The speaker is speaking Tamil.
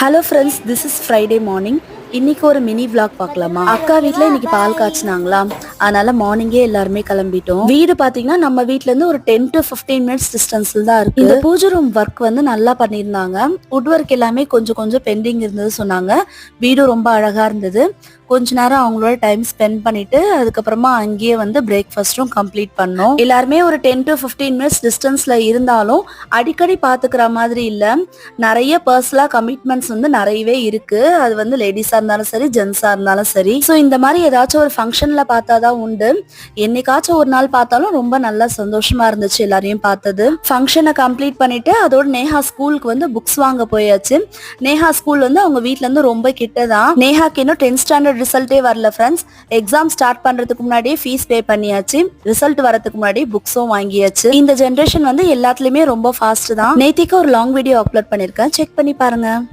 Hello friends, this is Friday morning. இன்னைக்கு ஒரு மினி விளாக் பார்க்கலாமா? அக்கா வீட்டில் இன்னைக்கு பால் காய்ச்சினாங்களா, அதனால மார்னிங்கே எல்லாருமே கிளம்பிட்டோம். வீடு பார்த்தீங்கன்னா நம்ம வீட்ல இருந்து ஒரு 10 to 15 மினிட்ஸ் டிஸ்டன்ஸ்ல தான் இருக்கு. இந்த பூஜை ரூம் ஒர்க் வந்து நல்லா பண்ணியிருந்தாங்க. வுட் ஒர்க் எல்லாமே கொஞ்சம் கொஞ்சம் பெண்டிங் இருந்தது சொன்னாங்க. வீடும் ரொம்ப அழகா இருந்தது. கொஞ்ச நேரம் அவங்களோட டைம் ஸ்பெண்ட் பண்ணிட்டு அதுக்கப்புறமா அங்கேயே வந்து பிரேக்ஃபாஸ்டும் கம்ப்ளீட் பண்ணோம். எல்லாருமே ஒரு 10 to 15 மினிட்ஸ் டிஸ்டன்ஸ்ல இருந்தாலும் அடிக்கடி பாத்துக்கிற மாதிரி இல்ல. நிறைய பர்சனலா கமிட்மெண்ட்ஸ் வந்து நிறையவே இருக்கு. அது வந்து லேடிஸா இருந்தாலும் சரி, ஜென்ஸா இருந்தாலும் சரி. ஸோ இந்த மாதிரி ஏதாச்சும் ஒரு ஃபங்க்ஷன்ல பார்த்தாதான் உண்டு. என்னைக்காச்சும் ஒரு நாள் பார்த்தாலும் ரொம்ப நல்லா சந்தோஷமா இருந்துச்சு எல்லாரையும் பார்த்தது. ஃபங்க்ஷனை கம்ப்ளீட் பண்ணிட்டு அதோட நேஹா ஸ்கூலுக்கு வந்து புக்ஸ் வாங்க போயாச்சு. நேஹா ஸ்கூல் வந்து அவங்க வீட்ல இருந்து ரொம்ப கிட்டதான். நேஹாக்கு இன்னும் 10th ஸ்டாண்டர்ட் ரிசல்ட்டே வரல ஃப்ரெண்ட்ஸ். எக்ஸாம் ஸ்டார்ட் பண்றதுக்கு முன்னாடியே ஃபீஸ் பே பண்ணியாச்சு. ரிசல்ட் வரதுக்கு முன்னாடி புக்ஸும் வாங்கியாச்சு. இந்த ஜென்ரேஷன் வந்து எல்லாத்துலயுமே ரொம்ப ஃபாஸ்ட் தான். நேத்திக்கு ஒரு லாங் வீடியோ அப்லோட் பண்ணிருக்கேன், செக் பண்ணி பாருங்க.